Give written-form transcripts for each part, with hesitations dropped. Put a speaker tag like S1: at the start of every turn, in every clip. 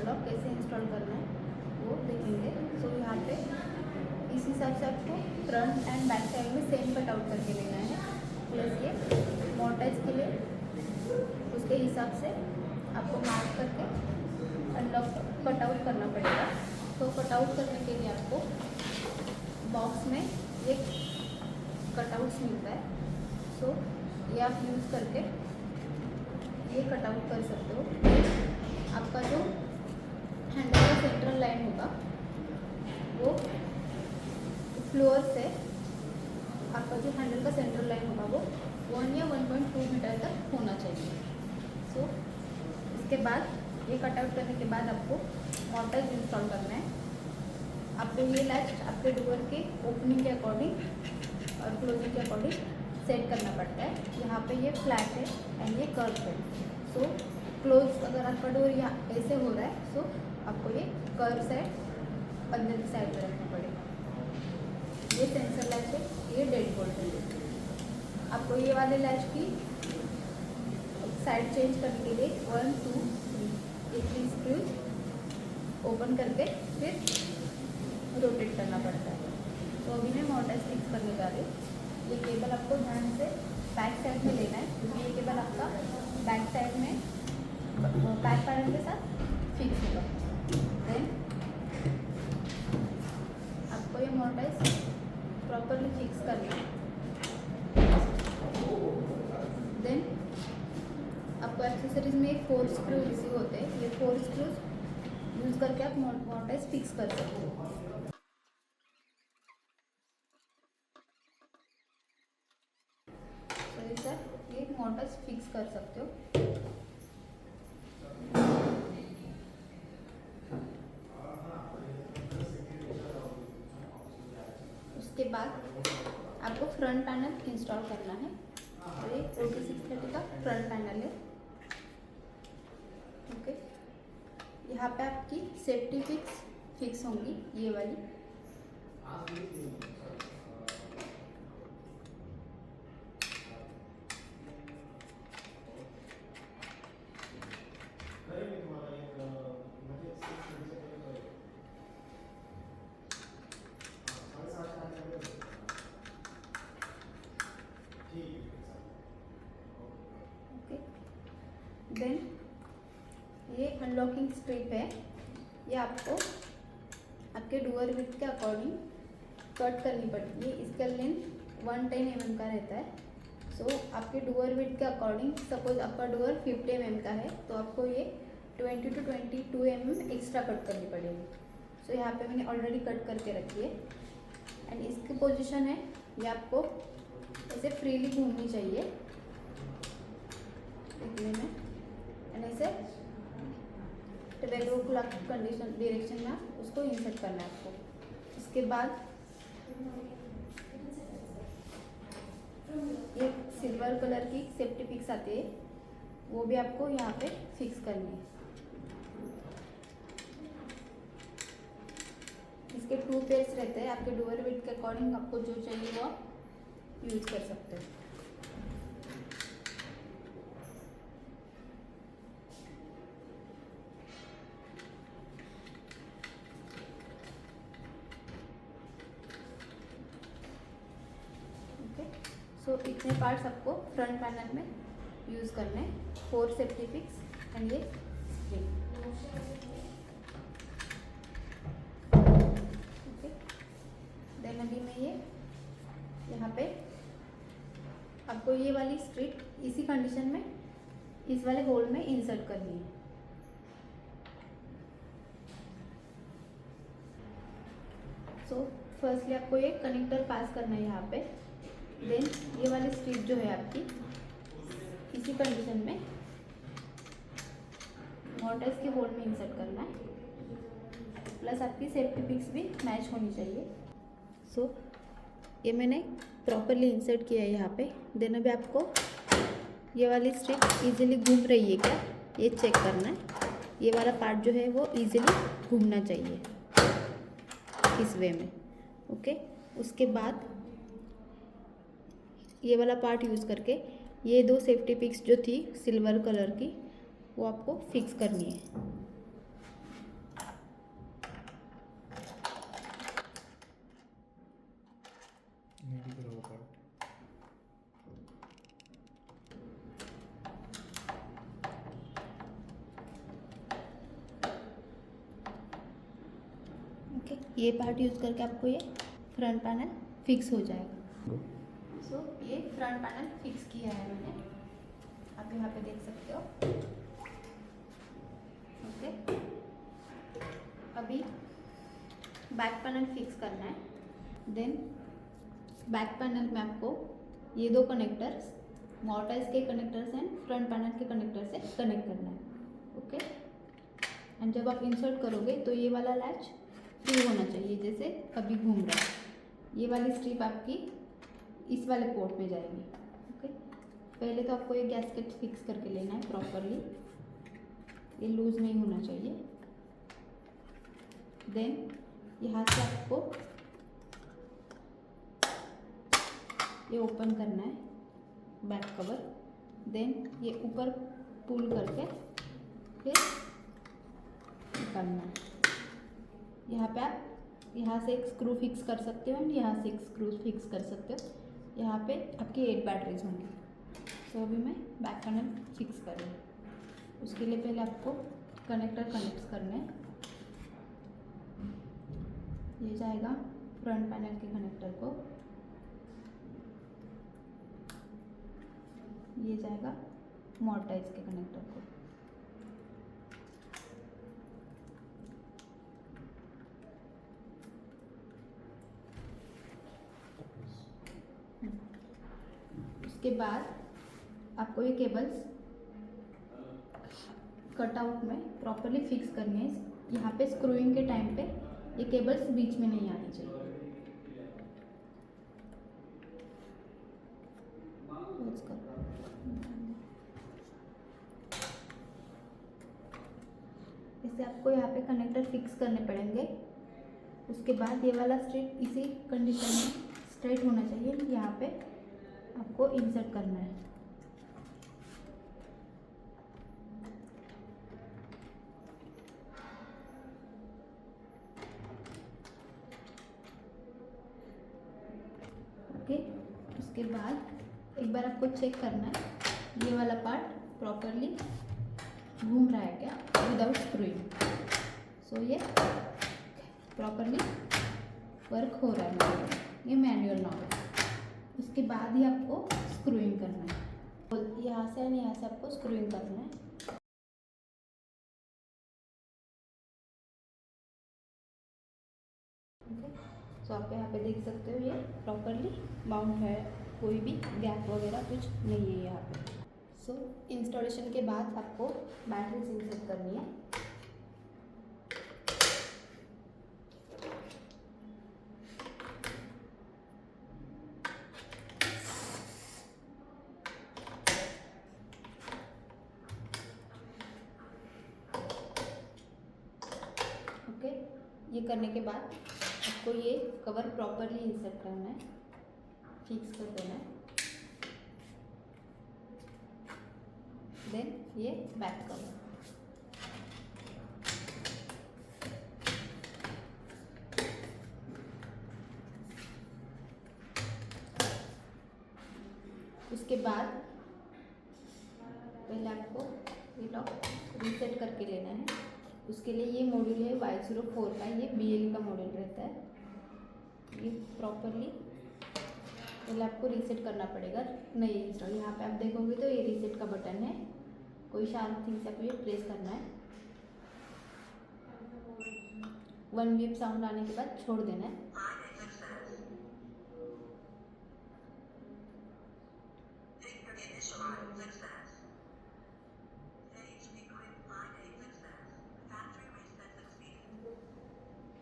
S1: Unlock कैसे install करना है वो देखेंगे। सो यहाँ पे इस हिसाब से आपको फ्रंट एंड बैक साइड में सेम कट आउट करके लेना है। प्लस ये मोटर्स के लिए उसके हिसाब से आपको मार्क करके अनलॉक कट आउट करना पड़ेगा। तो कट आउट करने के लिए आपको बॉक्स में एक कट आउट्स मिलता है। सो ये आप यूज़ करके ये कट आउट कर सकते हो। आपका जो हैंडल का सेंट्रल लाइन होगा वो फ्लोर से आपका जो हैंडल का सेंट्रल लाइन होगा वो 1 या 1.2 मीटर तक होना चाहिए। सो इसके बाद ये कट आउट करने के बाद आपको मोटर्स इंस्टॉल करना है। आपको ये लैच आपके डोर के ओपनिंग के अकॉर्डिंग और क्लोजिंग के अकॉर्डिंग सेट करना पड़ता है। यहाँ पे ये फ्लैट है एंड ये कर्व है। सो क्लोज अगर आपका डोर यहाँ ऐसे हो रहा है सो आपको ये कर्व साइड अंदर की साइड में रखना पड़ेगा। ये सेंसर लैच है, ये डेड बोल्ट है। आपको ये वाले लैच की साइड चेंज करने के लिए 1 2 3 ये 3 स्क्रूज ओपन करके फिर रोटेट करना पड़ता है। तो अभी मैं मोटर्स फिक्स करने जा रही हूँ। ये केबल आपको ध्यान से बैक साइड में लेना है क्योंकि ये केबल आपका बैक साइड में बैक पैनल के साथ फिक्स होगा। देन आपको ये मोटर्स प्रॉपरली फिक्स करना है। देन आपको एक्सेसरीज में 4 स्क्रू रिसीव होते हैं। ये 4 स्क्रूज यूज़ करके आप मोटर्स फिक्स कर सकते हो। सर ये मोटर्स फिक्स कर सकते हो। उसके बाद आपको फ्रंट पैनल इंस्टॉल करना है। तो ये OT630 का फ्रंट पैनल है। ओके, यहाँ पे आपकी सेफ्टी फिक्स होंगी ये वाली। देन ये अनलॉकिंग स्ट्रिप है। ये आपको आपके डोअर विड्थ के अकॉर्डिंग कट करनी पड़ती है। इसका लेंथ 110 mm का रहता है। सो आपके डोअर विड्थ के अकॉर्डिंग सपोज आपका डोअर 50 mm का है तो आपको ये 20 to 22 mm एक्स्ट्रा कट करनी पड़ेगी। सो यहाँ पे मैंने ऑलरेडी कट करके रखी है। एंड इसकी पोजीशन है ये आपको ऐसे फ्रीली घूमनी चाहिए इतने में एंड ऐसे 12 o'clock कंडीशन डायरेक्शन में उसको इंसर्ट करना है आपको। इसके बाद ये सिल्वर कलर की सेफ्टी पिक्स आती है वो भी आपको यहाँ पे फिक्स करनी है। इसके 2 पेयर्स रहते हैं। आपके डोअर विड्थ के अकॉर्डिंग आपको जो चाहिए वो आप यूज़ कर सकते हैं। सो इतने पार्ट्स आपको फ्रंट पैनल में यूज़ करने हैं। 4 सेफ्टी पिक्स एंड ये स्प्रिंग। ओके, देन अभी मैं ये यहाँ पे आपको ये वाली स्ट्रिप इसी कंडीशन में इस वाले होल में इंसर्ट करनी है। सो फर्स्टली आपको ये कनेक्टर पास करना है यहाँ पे। देन ये वाली स्ट्रिप जो है आपकी इसी कंडीशन में मोटर्स के होल में इंसर्ट करना है। प्लस आपकी सेफ्टी पिक्स भी मैच होनी चाहिए। सो ये मैंने प्रॉपरली इंसर्ट किया है यहाँ पे। देन अभी आपको ये वाली स्ट्रिप इजीली घूम रही है क्या ये चेक करना है। ये वाला पार्ट जो है वो इजीली घूमना चाहिए इस वे में। ओके, उसके बाद ये वाला पार्ट यूज़ करके ये 2 सेफ्टी पिक्स जो थी सिल्वर कलर की वो आपको फिक्स करनी है।
S2: नहीं दिख रहा वो पार्ट।
S1: ओके, ये पार्ट यूज़ करके आपको ये फ्रंट पैनल फिक्स हो जाएगा। सो ये फ्रंट पैनल फिक्स किया है मैंने, आप यहाँ पे देख सकते हो। ओके, अभी बैक पैनल फिक्स करना है। देन बैक पैनल में आपको ये दो कनेक्टर्स, मोर्टाइज के कनेक्टर्स एंड फ्रंट पैनल के कनेक्टर से कनेक्ट करना है। ओके, एंड जब आप इंसर्ट करोगे तो ये वाला लैच फ्री होना चाहिए, जैसे अभी घूम रहा है। ये वाली स्ट्रिप आपकी इस वाले पोर्ट में जाएगी। ओके, पहले तो आपको ये गैस्केट फिक्स करके लेना है प्रॉपरली, ये लूज नहीं होना चाहिए। देन यहाँ से आपको ये ओपन करना है बैक कवर। देन ये ऊपर पुल करके फिर निकालना है। यहाँ पे आप यहाँ से एक स्क्रू फिक्स कर सकते हो एंड यहाँ से एक स्क्रू फिक्स कर सकते हो। यहाँ पे आपकी 8 बैटरीज होंगी। तो अभी मैं बैक पैनल फिक्स कर रही हूँ। उसके लिए पहले आपको कनेक्टर कनेक्ट करने हैं। ये जाएगा फ्रंट पैनल के कनेक्टर को, ये जाएगा मोर्टाइज के कनेक्टर को। उसके बाद आपको ये केबल्स कटआउट में प्रॉपरली फिक्स करनी है। यहाँ पे स्क्रूइंग के टाइम पे ये केबल्स बीच में नहीं आनी चाहिए। इससे आपको यहाँ पे कनेक्टर फिक्स करने पड़ेंगे। उसके बाद ये वाला स्ट्रिप इसी कंडीशन में स्ट्रेट होना चाहिए, यहाँ पे आपको इंसर्ट करना है। ओके, उसके बाद एक बार आपको चेक करना है ये वाला पार्ट प्रॉपरली घूम रहा है क्या विदाउट स्क्रूइंग। सो ये प्रॉपरली वर्क हो रहा है, ये मैनुअल नॉब है। उसके बाद ही आपको स्क्रूइंग करना है, यहाँ से एंड यहाँ से आपको स्क्रूइंग करना है। ओके, सो आप यहाँ पे देख सकते हो ये प्रॉपरली माउंट है, कोई भी गैप वगैरह कुछ नहीं है यहाँ पे। सो इंस्टॉलेशन के बाद आपको बैटरीज इंसर्ट करनी है। ओके, ये करने के बाद आपको ये कवर प्रॉपरली इंसर्ट करना है, फिक्स कर देना है। देन ये बैक कवर, उसके बाद पहले आपको ये लॉक रीसेट करके लेना है। उसके लिए ये मॉड्यूल है Y04 का, ये BLE का मॉड्यूल रहता है। ये प्रॉपरली पहले आपको रीसेट करना पड़ेगा नहीं इंस्टॉल। यहाँ पे आप देखोगे तो ये रीसेट का बटन है, कोई शार्प थिंग से आपको ये प्रेस करना है। 1 बीप साउंड आने के बाद छोड़ देना है।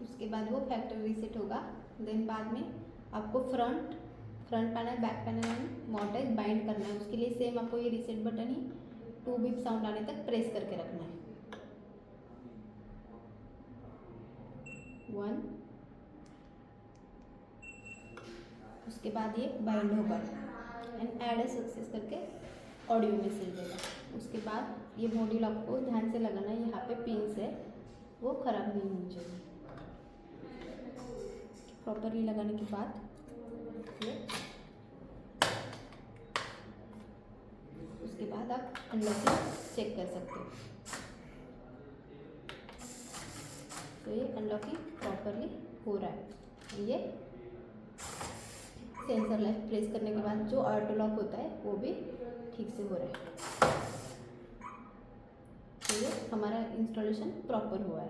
S1: उसके बाद वो फैक्ट्री रीसेट होगा। देन बाद में आपको front panel, back panel and mortise bind करना है। उसके लिए सेम आपको ये रीसेट बटन ही 2 बीप साउंड आने तक प्रेस करके रखना है। 1, उसके बाद ये बाइंड होगा एंड ऐड सक्सेस करके ऑडियो मैसेज देगा। उसके बाद ये मॉड्यूल आपको ध्यान से लगाना है, यहाँ पे पिंस है वो ख़राब नहीं होनी चाहिए। प्रॉपरली लगाने के बाद ये अनलॉकिंग चेक कर सकते हो। तो ये अनलॉकिंग प्रॉपरली हो रहा है। ये सेंसर लैच प्रेस करने के बाद जो ऑटो लॉक होता है वो भी ठीक से हो रहा है। तो ये हमारा इंस्टॉलेशन प्रॉपर हुआ है।